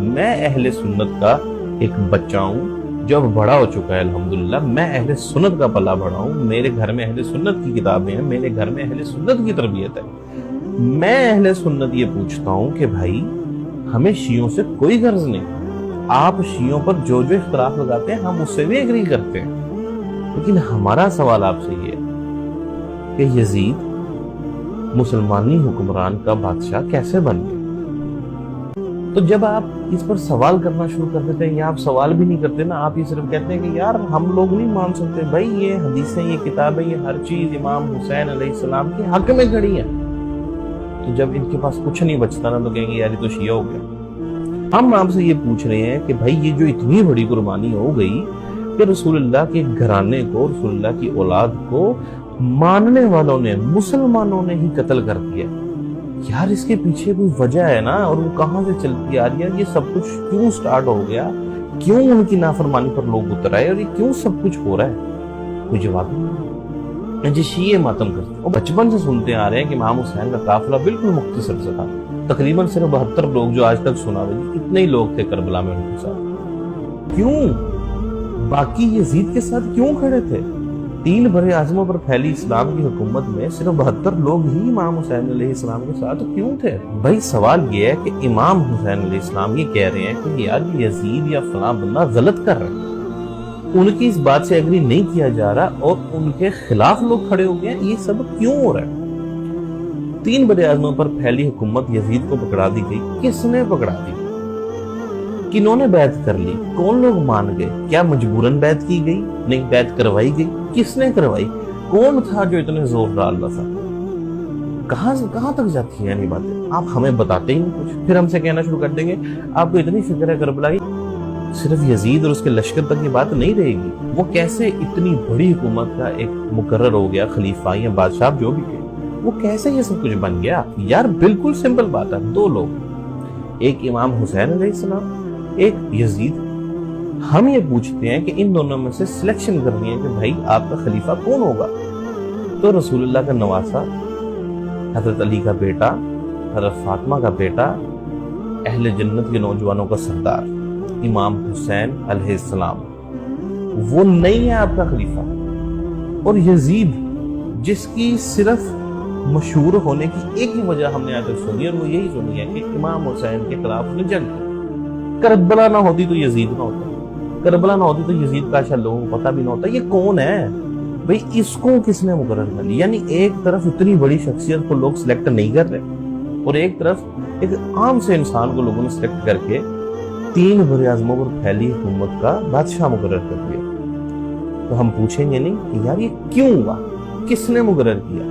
میں اہل سنت کا ایک بچہ ہوں جو اب بڑا ہو چکا ہے الحمدللہ. میں اہل سنت کا پلا بڑا ہوں. میرے گھر میں اہل سنت کی کتابیں ہیں, میرے گھر میں اہل سنت کی تربیت ہے. میں اہل سنت یہ پوچھتا ہوں کہ بھائی ہمیں شیعوں سے کوئی غرض نہیں. آپ شیعوں پر جو جو اختلاف لگاتے ہیں ہم اس سے بھی ایگری کرتے ہیں, لیکن ہمارا سوال آپ سے یہ ہے کہ یزید مسلمانی حکمران کا بادشاہ کیسے بن گیا؟ تو جب آپ اس پر سوال کرنا شروع کر دیتے ہیں, یا آپ سوال بھی نہیں کرتے نا, آپ یہ صرف کہتے ہیں کہ یار ہم لوگ نہیں مان سکتے. بھائی یہ حدیثیں, یہ کتابیں, یہ ہر چیز امام حسین علیہ السلام کے حق میں کھڑی ہیں. تو جب ان کے پاس کچھ نہیں بچتا نا تو کہیں گے یار یہ تو شیعہ ہو گیا. ہم آپ سے یہ پوچھ رہے ہیں کہ بھائی یہ جو اتنی بڑی قربانی ہو گئی کہ رسول اللہ کے گھرانے کو, رسول اللہ کی اولاد کو ماننے والوں نے, مسلمانوں نے ہی قتل کر دیا. یار اس کے پیچھے کوئی وجہ ہے نا, اور وہ کہاں سے چلتی آ رہی ہے؟ یہ سب کچھ کیوں سٹارٹ ہو گیا؟ کیوں ان کی نافرمانی پر لوگ اتر آئے, اور یہ کیوں سب کچھ ہو رہا ہے؟ کوئی جواب نہیں. جی شیعہ ماتم کرتے ہیں, بچپن سے سنتے آ رہے ہیں کہ امام حسین کا قافلہ بالکل مختصر سے تھا, تقریباً صرف 72 لوگ جو آج تک سنا رہے, اتنے ہی لوگ تھے کربلا میں ان کے ساتھ. کیوں باقی یزید کے ساتھ کیوں کھڑے تھے؟ 3 بر اعظموں پر پھیلی اسلام کی حکومت میں صرف 72 لوگ ہی امام حسین علیہ السلام کے ساتھ کیوں تھے؟ بھائی سوال یہ ہے کہ امام حسین علیہ السلام یہ کہہ رہے ہیں کہ یار یزید یا فلاں بندہ غلط کر رہے ہیں, ان کی اس بات سے ایگری نہیں کیا جا رہا, اور ان کے خلاف لوگ کھڑے ہو گئے ہیں. یہ سب کیوں ہو رہا ہے؟ 3 بر اعظموں پر پھیلی حکومت یزید کو پکڑا دی گئی. کس نے پکڑا دی؟ کنہوں نے بیعت کر لی؟ کون لوگ مان گئے؟ کیا مجبوراً بیعت کی گئی؟ نہیں, بیعت کروائی گئی. کس نے کروائی؟ کون تھا جو اتنے زور ڈال رہا تھا؟ کہاں تک جاتی ہیں یہ باتیں؟ آپ ہمیں بتاتے ہی نہیں کچھ, پھر ہم سے کہنا شروع کر دیں گے آپ کو اتنی فکر ہے کربلا کی. صرف یزید اور اس کے لشکر تک یہ بات نہیں رہے گی. وہ کیسے اتنی بڑی حکومت کا ایک مقرر ہو گیا, خلیفہ یا بادشاہ جو بھی تھے, وہ کیسے یہ سب کچھ بن گیا؟ یار بالکل سمپل بات ہے, 2 لوگ, ایک امام حسین علیہ السلام, ایک یزید. ہم یہ پوچھتے ہیں کہ ان دونوں میں سے سلیکشن کرنی ہے کہ بھائی آپ کا خلیفہ کون ہوگا. تو رسول اللہ کا نواسا, حضرت علی کا بیٹا, حضرت فاطمہ کا بیٹا, اہل جنت کے نوجوانوں کا سردار امام حسین علیہ السلام, وہ نہیں ہے آپ کا خلیفہ. اور یزید جس کی صرف مشہور ہونے کی ایک ہی وجہ ہم نے آج تک سنی, اور وہ یہی سنی ہے کہ امام حسین کے خلاف نے جنگ کی. کربلا نہ ہوتی تو یزید نہ ہوتا, کربلا نہ ہوتی تو یزید کا شاید لوگوں کو پتہ بھی نہ ہوتا. یہ کون ہے بھئی؟ اس کو کس نے مقرر کر لیا؟ یعنی ایک طرف اتنی بڑی شخصیت کو لوگ سلیکٹ نہیں کر رہے, اور ایک طرف ایک عام سے انسان کو لوگوں نے سلیکٹ کر کے 3 بر اعظموں پر پھیلی حکومت کا بادشاہ مقرر کر دیا. تو ہم پوچھیں گے نہیں کہ یار یہ کیوں ہوا, کس نے مقرر کیا؟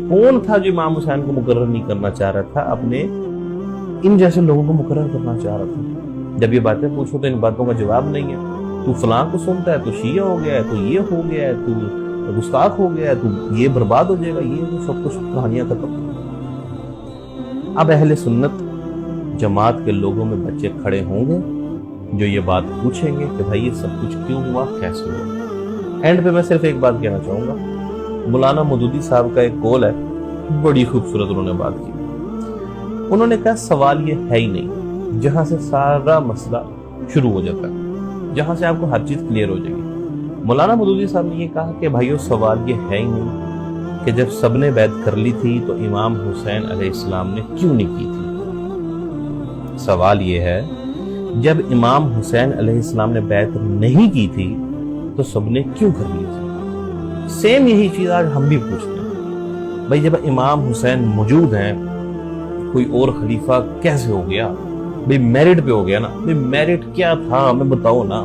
کون تھا جو امام حسین کو مقرر نہیں کرنا چاہ رہا تھا, اپنے ان جیسے لوگوں کو مقرر کرنا چاہ رہا تھا؟ جب یہ باتیں پوچھو تو ان باتوں کا جواب نہیں ہے. تو فلاں کو سنتا ہے تو شیعہ ہو گیا ہے, تو یہ ہو گیا ہے, تو گستاخ ہو گیا ہے, تو یہ برباد ہو جائے گا, یہ سب کچھ کہانیاں ختم. اب اہل سنت جماعت کے لوگوں میں بچے کھڑے ہوں گے جو یہ بات پوچھیں گے کہ بھائی یہ سب کچھ کیوں ہوا, کیسے ہوا. اینڈ پہ میں صرف ایک بات کہنا چاہوں گا. مولانا مودودی صاحب کا ایک قول ہے, بڑی خوبصورت انہوں نے بات کی. انہوں نے کہا سوال یہ ہے ہی نہیں جہاں سے سارا مسئلہ شروع ہو جاتا ہے, جہاں سے آپ کو ہر چیز کلیئر ہو جائے گی. مولانا مودودی صاحب نے یہ کہا کہ بھائیو سوال یہ ہے ہی نہیں کہ جب سب نے بیعت کر لی تھی تو امام حسین علیہ السلام نے کیوں نہیں کی تھی. سوال یہ ہے جب امام حسین علیہ السلام نے بیعت نہیں کی تھی تو سب نے کیوں کر لی تھی. سیم یہی چیز آج ہم بھی پوچھتے ہیں. بھائی جب امام حسین موجود ہیں, کوئی اور خلیفہ کیسے ہو گیا؟ بھئی میرٹ پہ ہو گیا نا. بھئی میرٹ کیا تھا ہمیں بتاؤ نا.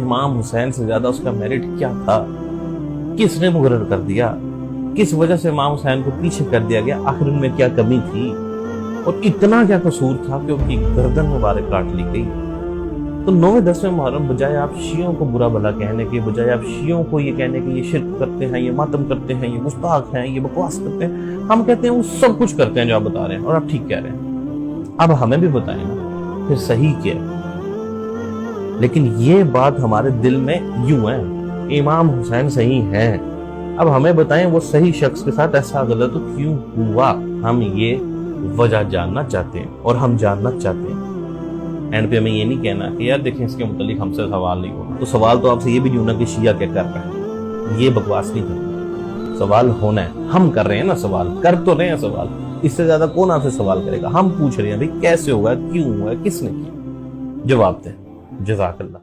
امام حسین سے زیادہ اس کا میرٹ کیا تھا؟ کس نے مقرر کر دیا؟ کس وجہ سے امام حسین کو پیچھے کر دیا گیا؟ آخر ان میں کیا کمی تھی اور اتنا کیا قصور تھا کہ ان کی گردن مبارک کاٹ لی گئی؟ تو 9-10 محرم بجائے آپ شیعوں کو برا بھلا کہنے کے, بجائے آپ شیعوں کو یہ کہنے کہ یہ شرک کرتے ہیں, یہ ماتم کرتے ہیں, یہ گستاخ ہیں, یہ بکواس کرتے ہیں, ہم کہتے ہیں وہ سب کچھ کرتے ہیں جو آپ بتا رہے ہیں, اور آپ ٹھیک کہہ رہے ہیں. اب ہمیں بھی بتائیں نا پھر صحیح کیا ہے. لیکن یہ بات ہمارے دل میں یوں ہے, امام حسین صحیح ہیں, اب ہمیں بتائیں وہ صحیح شخص کے ساتھ ایسا غلط کیوں ہوا. ہم یہ وجہ جاننا چاہتے ہیں, اور ہم جاننا چاہتے ہیں. اینڈ پہ ہمیں یہ نہیں کہنا کہ یار دیکھیں اس کے متعلق ہم سے سوال نہیں ہونا. تو سوال تو آپ سے یہ بھی نہیں ہونا کہ شیعہ کیا کر رہا ہے, یہ بکواس نہیں کرنا. سوال ہونا ہے, ہم کر رہے ہیں نا سوال, کر تو رہے ہیں سوال, اس سے زیادہ کون آپ سے سوال کرے گا. ہم پوچھ رہے ہیں بھائی کیسے ہوا, کیوں ہوا, کس نے کیا, جواب دیں. جزاک اللہ.